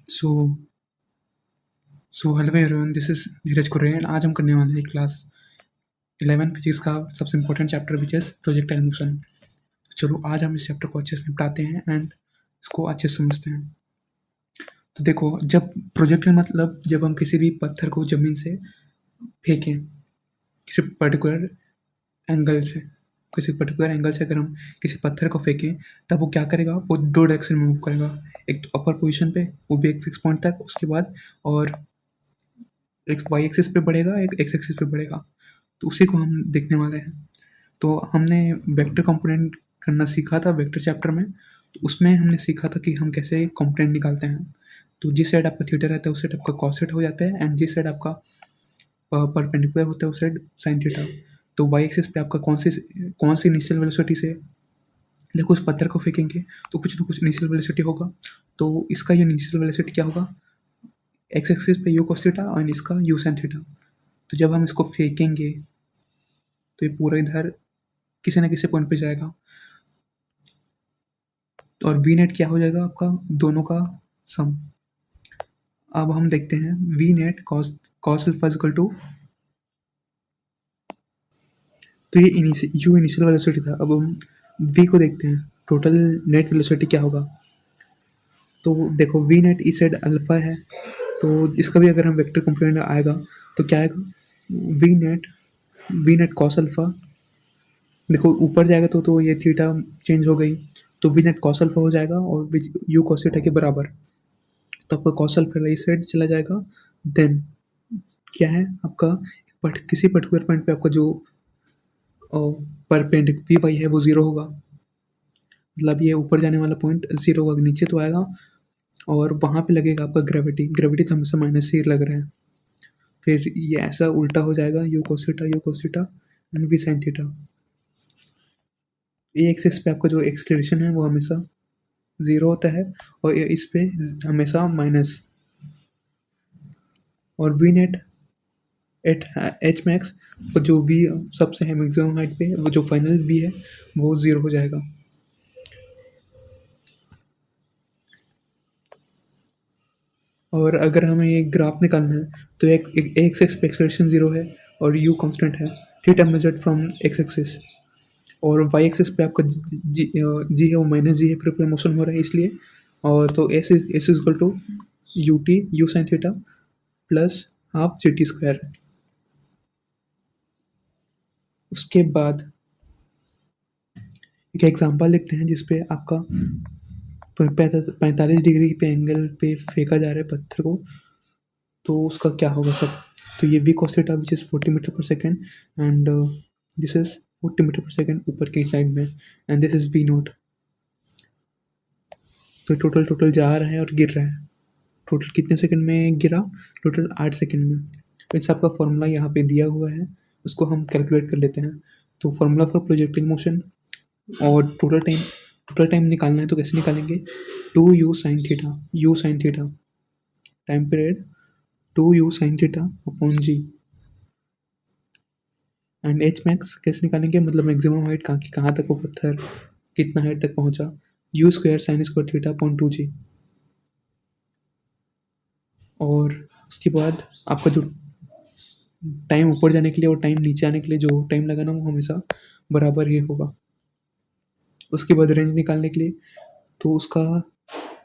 So hello everyone, this is Dheeraj Kurre and आज हम करने वाले हैं क्लास 11 फिजिक्स का सबसे important chapter which is projectile motion. चलो आज हम इस चैप्टर को अच्छे से निपटाते हैं एंड इसको अच्छे से समझते हैं। तो देखो, जब प्रोजेक्टाइल मतलब जब हम किसी भी पत्थर को ज़मीन से फेंकें किसी पर्टिकुलर एंगल से, अगर हम किसी पत्थर को फेंकें तब वो क्या करेगा, वो दो डायरेक्शन में मूव करेगा। एक तो अपर पोजीशन पे, वो भी एक फिक्स पॉइंट तक, उसके बाद और एक वाई एक्सिस पे बढ़ेगा, एक एक्स एक्सिस पे बढ़ेगा। तो उसी को हम देखने वाले हैं। तो हमने वेक्टर कंपोनेंट करना सीखा था वेक्टर चैप्टर में। तो उसमें हमने सीखा था कि हम कैसे कंपोनेंट निकालते हैं। तो जिस साइड आपका थीटा रहता है उस साइड आपका कॉस थीटा हो जाता है, एंड जिस साइड आपका परपेंडिकुलर होता है उस साइड साइन थीटा। तो वाई एक्सिस पे आपका कौन सी इनिशियल वेलोसिटी से देखो उस पत्थर को फेंकेंगे तो कुछ ना कुछ इनिशियल वेलोसिटी होगा। तो इसका ये इनिशियल वेलोसिटी क्या होगा, एक्स एक्सिस पे यू कॉस थीटा और इसका यू साइन थीटा। तो जब हम इसको फेंकेंगे तो ये पूरा इधर किसी ना किसी पॉइंट पे जाएगा। और वी नेट क्या हो जाएगा आपका, दोनों का सम। अब हम देखते हैं V net cos cos alpha equal to, तो ये यू इनिशियल वेलोसिटी था। अब हम वी को देखते हैं, टोटल नेट वेलोसिटी क्या होगा। तो देखो वी नेट इस साइड अल्फा है, तो इसका भी अगर हम वेक्टर कंपोनेंट आएगा तो क्या आएगा, वी नेट कॉस अल्फा। देखो ऊपर जाएगा तो ये थीटा चेंज हो गई, तो वी नेट कॉस अल्फा हो जाएगा और यू कॉस थीटा के बराबर। तो आपका कॉस अल्फा इस साइड चला जाएगा। देन क्या है आपका, किसी पर्टिकुलर पॉइंट पे आपका जो परपेंडिक वी वाई है वो जीरो होगा। मतलब ये ऊपर जाने वाला पॉइंट जीरो होगा, नीचे तो आएगा। और वहाँ पे लगेगा आपका ग्रेविटी तो हमेशा माइनस से लग रहा है। फिर ये ऐसा उल्टा हो जाएगा, U cos theta and V sin theta. A axis पे आपका जो एक्सलेरेशन है वो हमेशा ज़ीरो होता है और इस पे हमेशा माइनस। और V net at H max, जो वी सबसे है मैक्सिमम हाइट पे, वो जो फाइनल वी है वो ज़ीरो हो जाएगा। और अगर हमें एक ग्राफ निकालना है तो एक एक्स पे एक्सलेरेशन ज़ीरो है और यू कांस्टेंट है, theta measured from x axis. और वाई एक्सिस पे आपका जी है वो माइनस जी है, फिर मोशन हो रहा है इसलिए। और तो S S equal to U T U sin theta plus half G T square. उसके बाद एक एग्जांपल लिखते हैं जिसपे आपका 45 डिग्री पे एंगल पे फेंका जा रहा है पत्थर को, तो उसका क्या होगा सब। तो ये v cos theta which is 40 metre per second, and this is 40 metre per second ऊपर की साइड में, and this is v naught. तो टोटल जा रहा है और गिर रहा है। टोटल कितने सेकंड में गिरा, टोटल 8 सेकंड में। तो इन सबका फॉर्मूला यहाँ पे दिया हुआ है, उसको हम कैलकुलेट कर लेते हैं। तो फॉर्मूला फॉर प्रोजेक्टाइल मोशन और टोटल टाइम निकालना है तो कैसे निकालेंगे, U sin theta time period, two U sin theta upon G. And H max कैसे निकालेंगे, मतलब मैक्सिमम हाइट कहाँ तक वो पत्थर कितना हाइट तक पहुँचा, u square sine square theta upon two g. और उसके बाद आपका जो टाइम ऊपर जाने के लिए और टाइम नीचे आने के लिए जो टाइम लगा ना वो हमेशा बराबर ही होगा। उसके बाद रेंज निकालने के लिए, तो उसका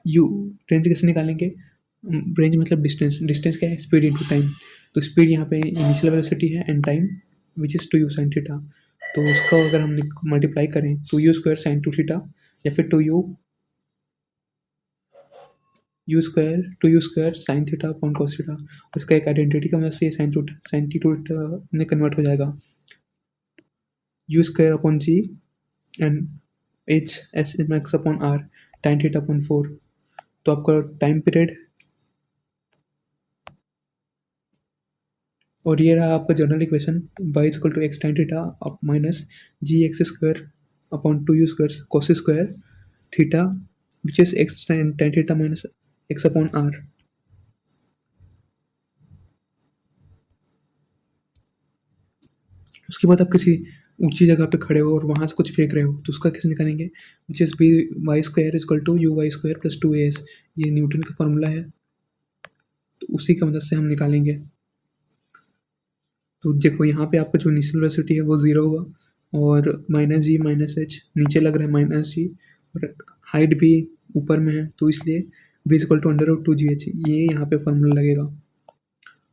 यू रेंज कैसे निकालेंगे, रेंज मतलब डिस्टेंस क्या है, स्पीड इनटू टाइम। तो स्पीड यहाँ पे इनिशियल वेलोसिटी है and time which is two U sin theta. तो उसका अगर हम मल्टीप्लाई करें तो U square sin two theta, या फिर two U square sin theta upon cos theta. उसका एक आइडेंटिटी का वजह से साइन टी टू में कन्वर्ट हो जाएगा, U square upon G and H S max upon R tan theta upon 4। तो आपका टाइम पीरियड, और ये रहा आपका general equation, y equal to X tan theta up minus G X square upon two U square cos square theta which is X tan theta minus X upon R. उसके बाद आप किसी ऊंची जगह पे खड़े हो और वहाँ से कुछ फेंक रहे हो तो उसका कैसे निकालेंगे, which is B Y square equal to U Y square plus two A S. ये न्यूटन का फॉर्मूला है। उसी की मदद से हम निकालेंगे। तो देखो यहाँ पे आपका जो इनिशियल वेलोसिटी है वो 0 होगा और माइनस जी माइनस एच, नीचे लग रहा है माइनस जी, और हाइट भी ऊपर में है, तो इसलिए v equal to under root 2gh, ये यहाँ पे फॉर्मूला लगेगा।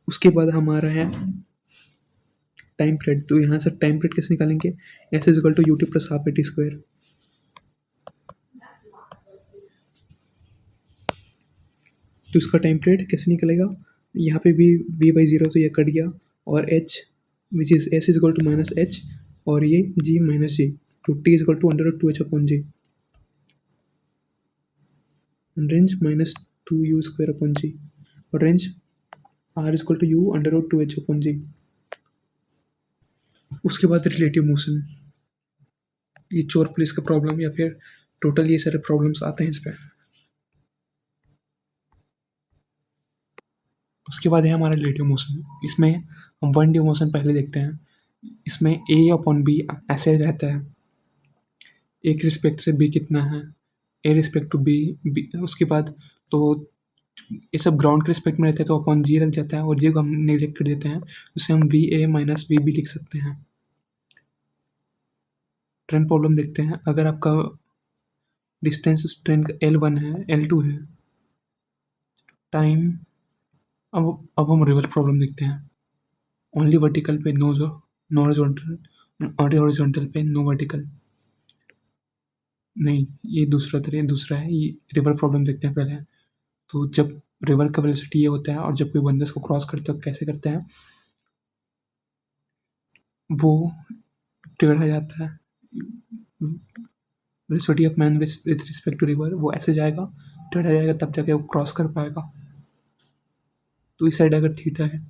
उसके बाद हमारा है टाइम पीरियड। तो यहाँ से टाइम पीरियड कैसे निकालेंगे, S is equal to U T plus half A T square. तो इसका टाइम पीरियड कैसे निकलेगा, यहाँ पे भी v बाई जीरो, तो ये कट गया, और h which is S is equal to minus h, और ये g माइनस जी, तो t is equal to under root 2h upon g, range minus 2u square upon g, और range r is equal to u under root 2h upon g. उसके बाद relative motion, ये चोर police का problem या फिर total ये सारे प्रॉब्लम्स आते हैं इस पर। उसके बाद है हमारा रिलेटिव मोशन। इसमें हम वन डी मोशन पहले देखते हैं। इसमें ए अपॉन बी ऐसे रहता है, ए के रिस्पेक्ट से बी कितना है, ए रिस्पेक्ट टू बी, उसके बाद तो ये सब ग्राउंड के रिस्पेक्ट में रहते हैं, तो अपॉन जी लग जाता है, और जी को हम नेग्लेक्ट कर देते हैं, उसे हम V A minus V B लिख सकते हैं। ट्रेन प्रॉब्लम देखते हैं। अगर आपका डिस्टेंस ट्रेन का L1 है, L2 है, टाइम, अब हम रिवर्स प्रॉब्लम देखते हैं। ओनली वर्टिकल पे नो, जो नो हॉरिजॉन्टल, हॉरिजॉन्टल पे नो वर्टिकल। नहीं, ये दूसरा है, ये रिवर प्रॉब्लम देखते हैं पहले। तो जब रिवर का वेलोसिटी ये होता है और जब कोई बंदा इसको क्रॉस करता है कैसे करता है, वो टेढ़ा जाता है। Velocity of man with respect to river, वो ऐसे जाएगा, टेढ़ा जाएगा, तब जाके वो क्रॉस कर पाएगा। तो इस साइड अगर थीटा है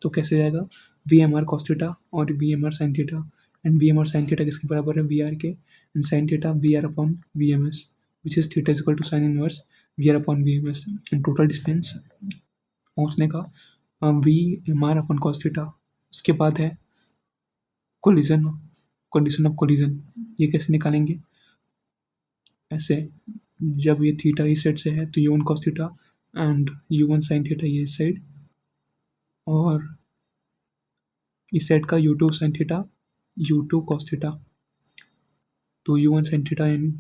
तो कैसे जाएगा, v m r cos theta और v m r sine theta, and v m r sine theta किसके बराबर है, वी आर के, and sine theta v r upon v m s, which is theta is equal to sine inverse v r upon v m s. And total distance पहुँचने का v m r upon cos theta. उसके बाद है collision, condition of collision, ये कैसे निकालेंगे, ऐसे, जब ये थीटा इस साइड से है तो u one cos theta and u one sine theta ये इस साइड, और इस साइड का u two sine theta u two cos theta, तो u one sine theta and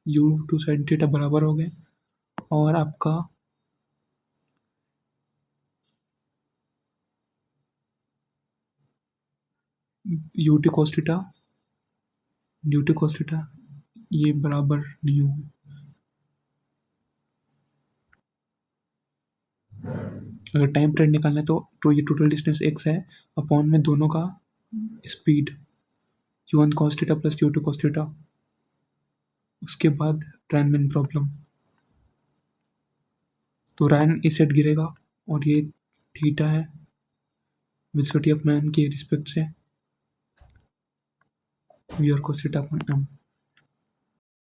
u two sine theta बराबर हो गए, और आपका यू टू कॉस थीटा ये बराबर नहीं होगा। अगर टाइम पीरियड निकालना है तो ये टोटल डिस्टेंस x है, अपॉन में दोनों का speed, U one cos theta plus U two cos theta. उसके बाद रैनमैन प्रॉब्लम, तो रैन इस सेट गिरेगा, और ये थीटा है वेलोसिटी ऑफ मैन के रिस्पेक्ट से V R cos theta upon M.